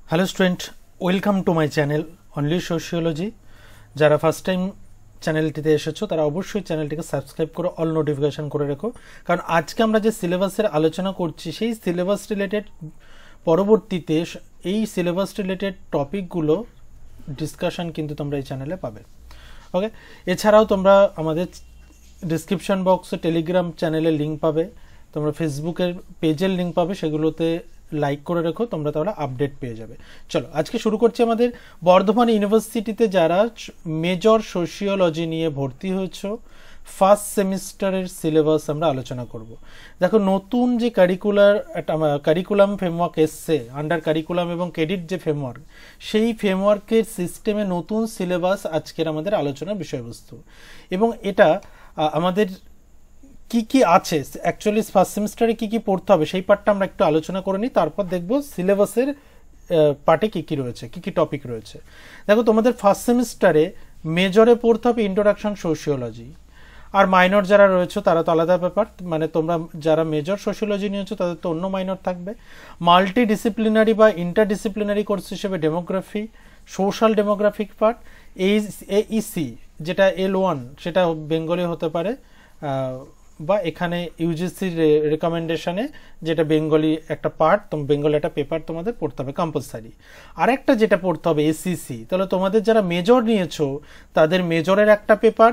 Hello student, welcome to my channel only sociology. যারা first time চ্যানেলটিতে এসেছো তারা অবশ্যই চ্যানেলটিকে সাবস্ক্রাইব করে অল নোটিফিকেশান করে রেখো, কারণ আজকে আমরা যে সিলেবাসের আলোচনা করছি সেই সিলেবাস রিলেটেড পরবর্তীতে এই সিলেবাস রিলেটেড টপিকগুলো ডিসকাশন কিন্তু তোমরা এই চ্যানেলে পাবে। ওকে, এছাড়াও তোমরা আমাদের ডিসক্রিপশন বক্সে টেলিগ্রাম চ্যানেলের লিঙ্ক পাবে, তোমরা ফেসবুকের পেজের লিঙ্ক পাবে, সেগুলোতে লাইক করে রেখো, তোমরা তাহলে আপডেট পেয়ে যাবে। চলো আজকে শুরু করছি। আমাদের বর্ধমান ইউনিভার্সিটিতে যারা মেজর সোশিওলজি নিয়ে ভর্তি হয়েছো, ফার্স্ট সেমিস্টারের সিলেবাস আমরা আলোচনা করব। দেখো, নতুন যে কারিকুলাম ফ্রেমওয়ার্ক এসছে, আন্ডার কারিকুলাম এবং ক্রেডিট যে ফ্রেমওয়ার্ক, সেই ফ্রেমওয়ার্কের সিস্টেমে নতুন সিলেবাস আজকের আমাদের আলোচনার বিষয়বস্তু। এবং এটা আমাদের কি কি আছে, অ্যাকচুয়ালি ফার্স্ট সেমিস্টারে কি কি পড়তে হবে সেই পার্টটা আমরা একটু আলোচনা করে নিই, তারপর দেখবো সিলেবাসের পার্টে কি কি রয়েছে, কি কি টপিক রয়েছে। দেখো, তোমাদের ফার্স্ট সেমিস্টারে মেজরে পড়তে হবে ইন্ট্রোডাকশন সোশিওলজি, আর মাইনর যারা রয়েছে তারা তো আলাদা ব্যাপার, মানে তোমরা যারা মেজর সোশিওলজি নিয়েছো তাদের তো অন্য মাইনর থাকবে। মাল্টি ডিসিপ্লিনারি বা ইন্টারডিসিপ্লিনারি কোর্স হিসেবে demography, social demographic part, Aisi যেটা L1 সেটা বেঙ্গলি হতে পারে, বা এখানে ইউজিসির রেকমেন্ডেশনে যেটা বেঙ্গলি একটা পার্ট, বেঙ্গলি একটা পেপার তোমাদের পড়তে হবে কম্পালসারি। আরেকটা যেটা পড়তে হবে এসিসি, তাহলে তোমাদের যারা মেজর নিয়েছো তাদের মেজরের একটা পেপার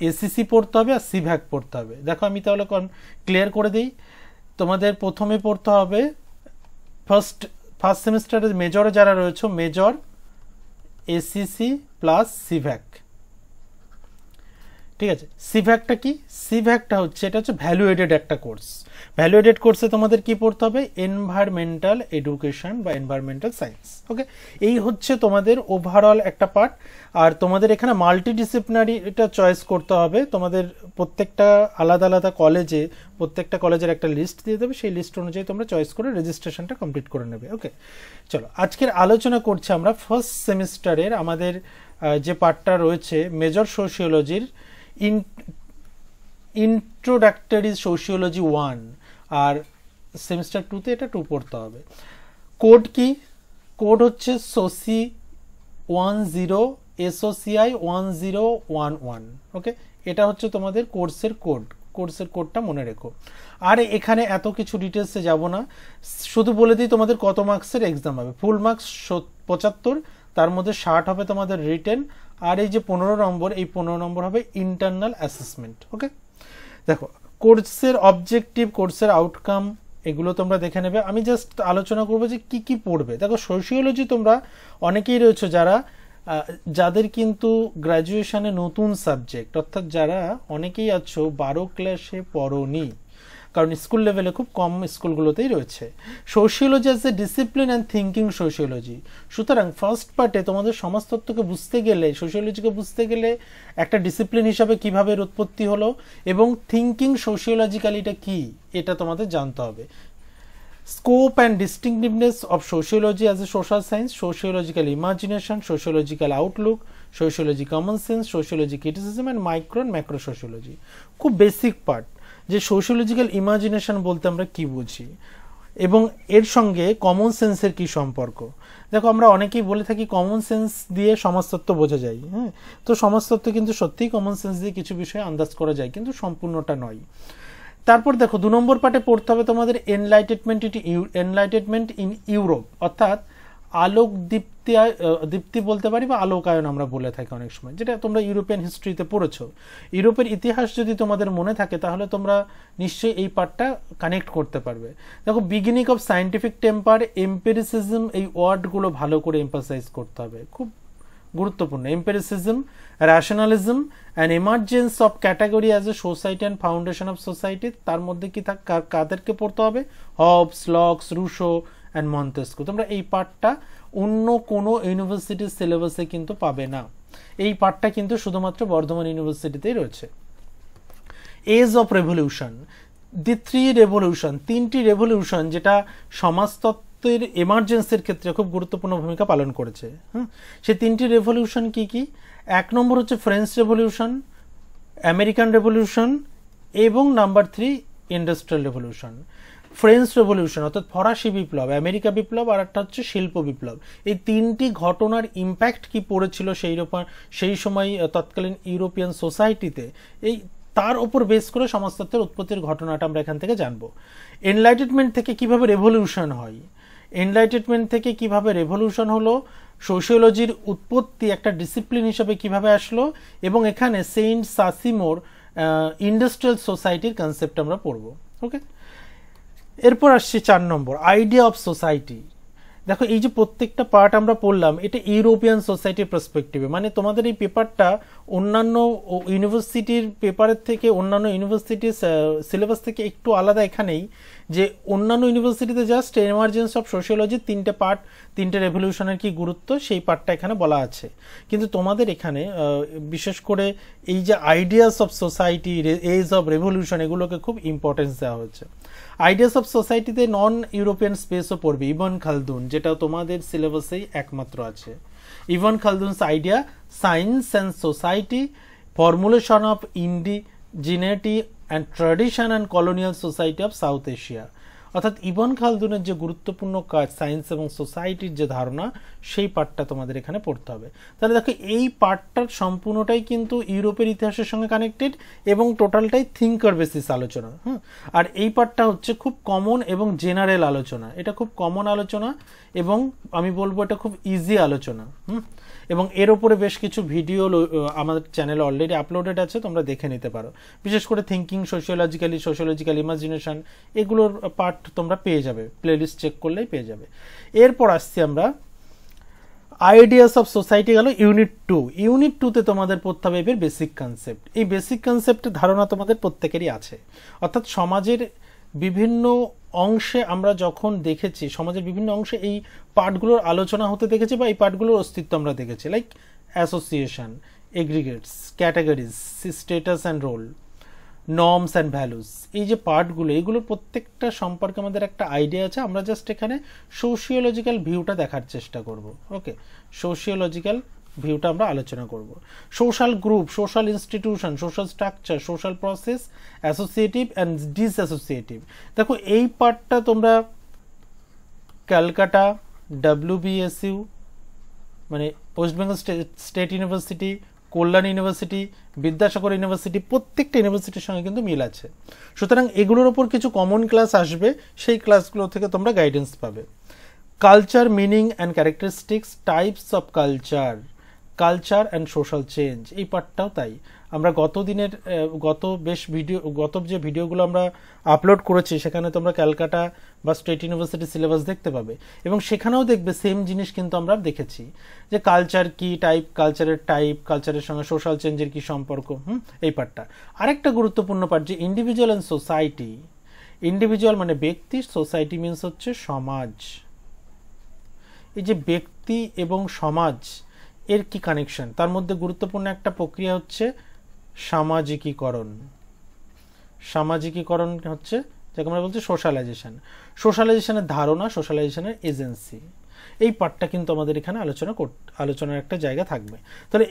এসিসি পড়তে হবে আর সিভ্যাক পড়তে হবে। দেখো, আমি তাহলে ক্লিয়ার করে দিই। তোমাদের প্রথমে পড়তে হবে ফার্স্ট সেমিস্টারের মেজরে যারা রয়েছে, মেজর এসিসি প্লাস সিভ্যাক। ঠিক আছে, সিভ্যাকটা কি? সিভ্যাকটা হচ্ছে, এটা হচ্ছে ভ্যালুয়েটেড একটা কোর্স। ভ্যালুয়েটেড কোর্সে তোমাদের কি পড়তে হবে? এনভায়রনমেন্টাল এডুকেশন বা এনভায়রনমেন্টাল সায়েন্স। ওকে, এই হচ্ছে তোমাদের ওভারঅল একটা পার্ট। আর তোমাদের এখানে মাল্টি ডিসিপ্লিনারি এটা চয়েস করতে হবে। তোমাদের প্রত্যেকটা আলাদা আলাদা কলেজে, প্রত্যেকটা কলেজের একটা লিস্ট দিয়ে দেবে, সেই লিস্ট অনুযায়ী তোমরা চয়েস করে রেজিস্ট্রেশনটা কমপ্লিট করে নেবে। ওকে, চলো আজকের আলোচনা করছি আমরা ফার্স্ট সেমিস্টারের আমাদের যে পার্টটা রয়েছে মেজর সোশিওলজির ইন্ট্রোডাক্টরি সোশিওলজি 1, আর সেমিস্টার 2তে এটা 2 পড়তে হবে। কোড কি? কোড হচ্ছে SOCI 1011। ওকে, এটা হচ্ছে তোমাদের কোর্সের কোড। কোর্সের কোডটা মনে রেখো। আর এখানে এত কিছু ডিটেলসে যাব না, শুধু বলে দিই তোমাদের কত মার্কসের এক্সাম হবে। ফুল মার্কস 75, তার মধ্যে 60 হবে তোমাদের রিটেন, আর এই যে 15 নম্বর, এই 15 নম্বর হবে ইন্টারনাল অ্যাসেসমেন্ট। ওকে, দেখো কোর্সের অবজেক্টিভ, কোর্সের আউটকাম এগুলো তোমরা দেখে নেবে। আমি জাস্ট আলোচনা করবো যে কি কি পড়বে। দেখো, সোশিওলজি তোমরা অনেকেই রয়েছে যাদের কিন্তু গ্র্যাজুয়েশনে নতুন সাবজেক্ট, অর্থাৎ যারা অনেকেই আছো 12 ক্লাসে পড়োনি, কারণ স্কুল লেভেলে খুব কম স্কুলগুলোতেই রয়েছে। Sociology as A discipline and thinking sociology. সুতরাং ফার্স্ট পার্টে তোমাদের সমাজতত্ত্বকে বুঝতে গেলে, সোশিওলজিকে বুঝতে গেলে একটা ডিসিপ্লিন হিসাবে কিভাবে এর উৎপত্তি হলো এবং থিঙ্কিং সোশিওলজিক্যালিটা কি, এটা তোমাদের জানতে হবে। Scope and distinctiveness of sociology as a social science, sociological imagination, sociological outlook, sociology common sense, sociology criticism and micro and macro sociology. খুব বেসিক পার্ট যে সোশিওলজিক্যাল ইমাজিনেশন বলতে আমরা কি বুঝি এবং এর সঙ্গে কমন সেন্সের কি সম্পর্ক। দেখো, আমরা অনেকেই বলে থাকি কমন সেন্স দিয়ে সমাজতত্ত্ব বোঝা যায়। হ্যাঁ, তো সমাজতত্ত্ব কিন্তু সত্যিই কমন সেন্স দিয়ে কিছু বিষয়ে আন্দাজ করা যায়, কিন্তু সম্পূর্ণটা নয়। তারপর দেখো, 2 নম্বর পার্টে পড়তে হবে তোমাদের এনলাইটেনমেন্ট ইন ইউরোপ, অর্থাৎ আলোক দীপ্তি বলতে পারি বা আলোকায়ন আমরা বলে থাকি অনেক সময়, যেটা তোমরা ইউরোপিয়ান হিস্ট্রিতে পড়েছো। ইউরোপের ইতিহাস যদি তোমাদের মনে থাকে তাহলে তোমরা নিশ্চয়ই এই পার্টটা কানেক্ট করতে পারবে। দেখো, beginning of scientific temper, empiricism, এই ওয়ার্ডগুলো ভালো করে এমফাসাইজ করতে হবে, খুব গুরুত্বপূর্ণ। Empiricism, rationalism and emergence of category as a society and foundation of society, তার মধ্যে কি কাদেরকে পড়তে হবে? Hobbes, Locke, Rousseau and Montesquieu. তোমরা এই পার্টটা অন্য কোনো ইউনিভার্সিটির সিলেবাসে কিন্তু পাবে না, এই পার্টটা কিন্তু শুধুমাত্র বর্ধমান ইউনিভার্সিটিতেই রয়েছে। Age of revolution, the 3 revolution, 3টি রেভলিউশন যেটা সমাজতত্ত্বের এমার্জেন্সির ক্ষেত্রে খুব গুরুত্বপূর্ণ ভূমিকা পালন করেছে। সেই 3টি রেভলিউশন কি কি? 1 নম্বর হচ্ছে ফ্রেঞ্চ রেভলিউশন, আমেরিকান রেভলিউশন এবং number 3 industrial revolution. French revolution অর্থাৎ ফরাসি বিপ্লব, আমেরিকা বিপ্লব, আর একটা হচ্ছে শিল্প বিপ্লব। এই তিনটি ঘটনার ইম্প্যাক্ট কি পড়েছিল সেই সময় তৎকালীন ইউরোপিয়ান সোসাইটিতে, এই তার উপর বেস করে সমাজতত্ত্বের উৎপত্তির ঘটনাটা আমরা এখান থেকে জানবো। এনলাইটেনমেন্ট থেকে কিভাবে রেভলিউশন হয়, এনলাইটেনমেন্ট থেকে কিভাবে রেভলিউশন হলো, সোশিওলজির উৎপত্তি একটা ডিসিপ্লিন হিসেবে কিভাবে আসলো, এবং এখানে সেন্ট সাসিমোর ইন্ডাস্ট্রিয়াল সোসাইটির কনসেপ্ট আমরা পড়বো। ওকে, এরপর আসছে 4 নম্বর, আইডিয়া অফ সোসাইটি। দেখো এই যে প্রত্যেকটা পার্ট আমরা পড়লাম এটা ইউরোপিয়ান সোসাইটির পার্সপেক্টিভে, মানে তোমাদের এই পেপারটা অন্যান্য ইউনিভার্সিটির পেপারের থেকে, অন্যান্য ইউনিভার্সিটির সিলেবাস থেকে একটু আলাদা এখানেই যে অন্যান্য ইউনিভার্সিটিতে জাস্ট এমার্জেন্স অফ সোশিওলজির 3টে পার্ট, 3টে রেভলিউশনের কি গুরুত্ব সেই পার্টটা এখানে বলা আছে, কিন্তু তোমাদের এখানে বিশেষ করে এই যে ideas of society, age of revolution, এগুলোকে খুব ইম্পর্টেন্স দেওয়া হয়েছে। আইডিয়াস অফ সোসাইটিতে নন ইউরোপিয়ান স্পেসও পড়বে, ইবন খালদুন, যেটা তোমাদের সিলেবাসেই একমাত্র আছে। Ibn Khaldun's idea, science and society, formulation of indigeneity and tradition and colonial society of South Asia. অর্থাৎ ইবন খালদুনের যে গুরুত্বপূর্ণ কাজ, সায়েন্স এবং সোসাইটির যে ধারণা, সেই পার্টটা তোমাদের এখানে পড়তে হবে। তাহলে দেখো এই পার্টটার সম্পূর্ণটাই কিন্তু ইউরোপের ইতিহাসের সঙ্গে কানেক্টেড এবং টোটালটাই থিঙ্কার বেসিস আলোচনা। আর এই পার্টটা হচ্ছে খুব কমন এবং জেনারেল আলোচনা, এটা খুব কমন আলোচনা এবং আমি বলবো এটা খুব ইজি আলোচনা। এবং এর ওপরে বেশ কিছু ভিডিও আমাদের চ্যানেলে অলরেডি আপলোডেড আছে, তোমরা দেখে নিতে পারো। বিশেষ করে থিঙ্কিং সোশিওলজিক্যাল ইমাজিনেশন, এগুলোর পার্ট তোমরা পেয়ে যাবে, প্লেলিস্ট চেক করলেই পেয়ে যাবে। এরপর আসছি আমরা আইডিয়াস অফ সোসাইটি, গেল ইউনিট 2। ইউনিট 2তে তোমাদের পড়তে হবে এর বেসিক কনসেপ্ট। এই বেসিক কনসেপ্টের ধারণা তোমাদের প্রত্যেকেরই আছে, অর্থাৎ সমাজের বিভিন্ন অংশে আমরা যখন দেখেছি, সমাজের বিভিন্ন অংশে এই পার্টগুলোর আলোচনা হতে দেখেছি বা এই পার্টগুলোর অস্তিত্ব আমরা দেখেছি, like association, aggregates, categories, status and role, norms and values. এই যে পার্টগুলো, এইগুলোর প্রত্যেকটা সম্পর্কে আমাদের একটা আইডিয়া আছে। আমরা জাস্ট এখানে সোশিওলজিক্যাল ভিউটা দেখার চেষ্টা করব। ওকে, সোশিওলজিক্যাল ভিউটা আমরা আলোচনা করব। Social group, social institution, social structure, social process, associative and dissociative. দেখো এই পার্টটা তোমরা ক্যালকাটা, WBSU মানে West Bengal State University, Kalyan University, Vidyasagar University, প্রত্যেকটা ইউনিভার্সিটির সঙ্গে কিন্তু মিল আছে। সুতরাং এগুলোর ওপর কিছু কমন ক্লাস আসবে, সেই ক্লাসগুলো থেকে তোমরা গাইডেন্স পাবে। Culture, meaning and characteristics, types of culture and social change, এই পার্টটাও তাই। আমরা গত যে ভিডিওগুলো আমরা আপলোড করেছি সেখানে তোমরা ক্যালকাটা বা স্টেট ইউনিভার্সিটি সিলেবাস দেখতে পাবে এবং সেখানেও দেখবে সেম জিনিস কিন্তু আমরা দেখেছি যে কালচার কি, কালচারের সঙ্গে সোশ্যাল চেঞ্জের কি সম্পর্ক, এই পার্টটা। আরেকটা গুরুত্বপূর্ণ পার্ট যে ইন্ডিভিজুয়াল অ্যান্ড সোসাইটি। ইন্ডিভিজুয়াল মানে ব্যক্তি, সোসাইটি মিনস হচ্ছে সমাজ। এই যে ব্যক্তি এবং সমাজ এর কি কানেকশন, তার মধ্যে গুরুত্বপূর্ণ একটা প্রক্রিয়া হচ্ছে সামাজিকীকরণ হচ্ছে যাকে আমরা বলছি সোশ্যালাইজেশনের ধারণা, সোশ্যালাইজেশনের এজেন্সি। এই পার্টটা কিন্তু আমাদের এখানে আলোচনার একটা জায়গা থাকবে। তাহলে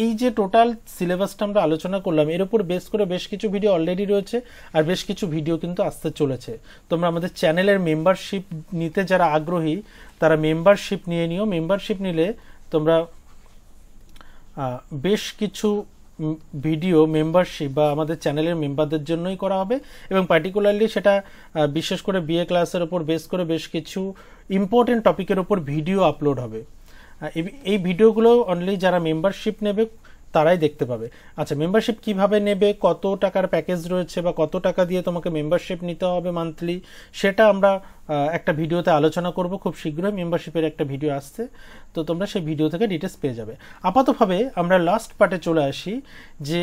এই যে টোটাল সিলেবাসটা আমরা আলোচনা করলাম, এর উপর বেস করে বেশ কিছু ভিডিও অলরেডি রয়েছে আর বেশ কিছু ভিডিও কিন্তু আসতে চলেছে। তোমরা আমাদের চ্যানেলের মেম্বারশিপ নিতে যারা আগ্রহী তারা মেম্বারশিপ নিয়ে নিও। মেম্বারশিপ নিলে তোমরা বেশ কিছু ভিডিও মেম্বারশিপ বা আমাদের চ্যানেলের মেম্বারদের জন্যই করা হবে এবং পার্টিকুলারলি সেটা বিশেষ করে বিএ ক্লাসের ওপর বেস করে বেশ কিছু ইম্পর্টেন্ট টপিকের ওপর ভিডিও আপলোড হবে। এই ভিডিওগুলো অনলি যারা মেম্বারশিপ নেবে তারাই দেখতে পাবে। আচ্ছা, মেম্বারশিপ কিভাবে নেবে, কত টাকার প্যাকেজ রয়েছে বা কত টাকা দিয়ে তোমাকে মেম্বারশিপ নিতে হবে মান্থলি, সেটা আমরা একটা ভিডিওতে আলোচনা করব খুব শীঘ্রই। মেম্বারশিপের একটা ভিডিও আসছে, তো তোমরা সেই ভিডিও থেকে ডিটেলস পেয়ে যাবে। আপাততভাবে আমরা লাস্ট পার্টে চলে আসি যে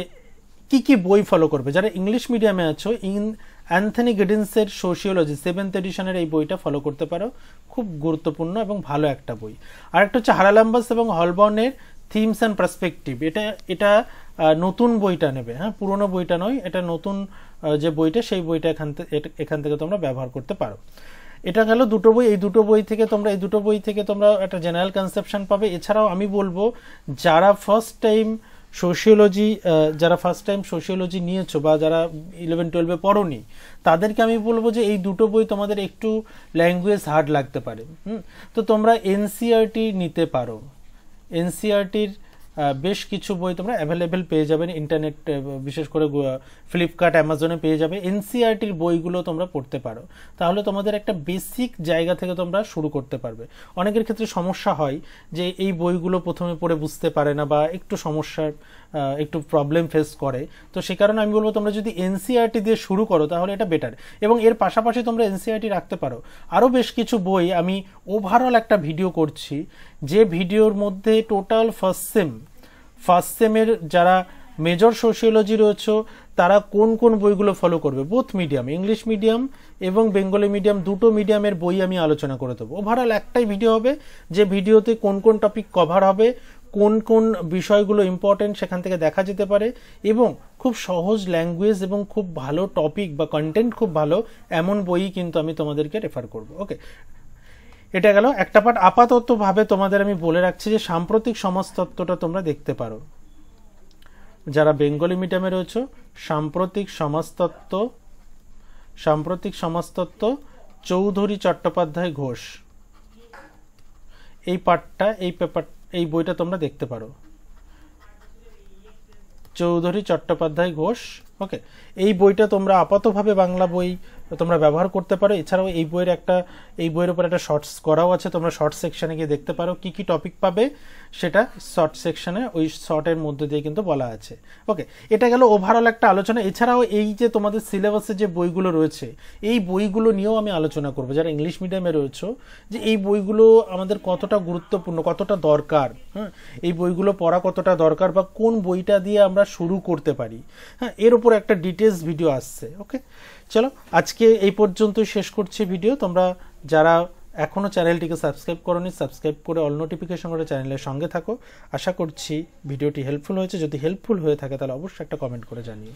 কি বই ফলো করবে। যারা ইংলিশ মিডিয়ামে আছো, অ্যান্থনি গিডিন্সের সোশিওলজি 7th এডিশনের এই বইটা ফলো করতে পারো, খুব গুরুত্বপূর্ণ এবং ভালো একটা বই। আরেকটা হচ্ছে হারালাম্বাস এবং হলবর্নের থিমস অ্যান্ড পার্সপেক্টিভ। এটা নতুন বইটা নেবে, পুরনো বইটা নয়, এটা নতুন যে বইটা সেই বইটা এখান থেকে তোমরা ব্যবহার করতে পারো। এটা গেল দুটো বই। এই দুটো বই থেকে তোমরা একটা জেনারেল কনসেপশন পাবে। এছাড়াও আমি বলবো যারা ফার্স্ট টাইম সোশিওলজি যারা ফার্স্ট টাইম সোশিওলজি নিয়েছো বা যারা 11-12 পড়োনি তাদেরকে আমি বলবো যে এই দুটো বই তোমাদের একটু ল্যাঙ্গুয়েজ হার্ড লাগতে পারে। তো তোমরা এনসিইআরটি নিতে পারো। এনসিইআরটির বেশ কিছু বই তোমরা অ্যাভেলেবেল পেয়ে যাবেন ইন্টারনেট, বিশেষ করে ফ্লিপকার্ট, অ্যামাজনে পেয়ে যাবে। এনসিইআরটির বইগুলো তোমরা পড়তে পারো, তাহলে তোমাদের একটা বেসিক জায়গা থেকে তোমরা শুরু করতে পারবে। অনেকের ক্ষেত্রে সমস্যা হয় যে এই বইগুলো প্রথমে পড়ে বুঝতে পারে না বা একটু সমস্যার একটু প্রবলেম ফেস করে। তো সে কারণে আমি বলবো তোমরা যদি এনসিইআরটি দিয়ে শুরু করো তাহলে এটা বেটার, এবং এর পাশাপাশি তোমরা এনসিইআরটি রাখতে পারো। আরও বেশ কিছু বই আমি ওভারঅল একটা ভিডিও করছি, যে ভিডিওর মধ্যে টোটাল ফার্স্ট সেমের যারা মেজর সোশিওলজি রয়েছে তারা কোন কোন বইগুলো ফলো করবে, বোথ মিডিয়াম, ইংলিশ মিডিয়াম এবং বেঙ্গলি মিডিয়াম, দুটো মিডিয়ামের বই আমি আলোচনা করে দেবো। ওভারঅল একটাই ভিডিও হবে, যে ভিডিওতে কোন কোন টপিক কভার হবে, কোন কোন বিষয়গুলো ইম্পর্টেন্ট সেখান থেকে দেখা যেতে পারে, এবং খুব সহজ ল্যাঙ্গুয়েজ এবং খুব ভালো টপিক বা কন্টেন্ট খুব ভালো এমন বই কিন্তু আমি তোমাদেরকে রেফার করব। ওকে, এটা গেল একটা পার্ট। আপাততভাবে তোমাদের আমি বলে রাখছি যে সাম্প্রতিক সমাজতত্ত্বটা তোমরা দেখতে পারো। যারা বেঙ্গলি মিডিয়ামে রয়েছে, সাম্প্রতিক সমাজতত্ত্ব চৌধুরী চট্টোপাধ্যায় ঘোষ, এই পার্টটা, এই বইটা তোমরা দেখতে পারো, চৌধুরী চট্টোপাধ্যায় ঘোষ। ওকে, এই বইটা তোমরা আপাতভাবে বাংলা বই তোমরা ব্যবহার করতে পারো। এছাড়াও এই বইয়ের উপর একটা শর্টস করাও আছে, তোমরা শর্ট সেকশনে গিয়ে দেখতে পারো কি কি টপিক পাবে, সেটা শর্ট সেকশনে ওই শর্টের মধ্যে দিয়ে কিন্তু বলা আছে। ওকে, এটা গেল ওভারঅল একটা আলোচনা। এছাড়াও এই যে তোমাদের সিলেবাসে যে বইগুলো রয়েছে এই বইগুলো নিয়েও আমি আলোচনা করবো, যারা ইংলিশ মিডিয়ামে রয়েছে, যে এই বইগুলো আমাদের কতটা গুরুত্বপূর্ণ, কতটা দরকার, এই বইগুলো পড়া কতটা দরকার, বা কোন বইটা দিয়ে আমরা শুরু করতে পারি, এর উপর একটা ডিটেলস ভিডিও আসছে। ওকে, চলো আজকে এই পর্যন্তই শেষ করছি ভিডিও। তোমরা যারা এখনো চ্যানেলটিকে সাবস্ক্রাইব করোনি, সাবস্ক্রাইব করে অল নোটিফিকেশন করে চ্যানেলের সঙ্গে থাকো। আশা করছি ভিডিওটি হেল্পফুল হয়েছে। যদি হেল্পফুল হয়ে থাকে তাহলে অবশ্যই একটা কমেন্ট করে জানিও।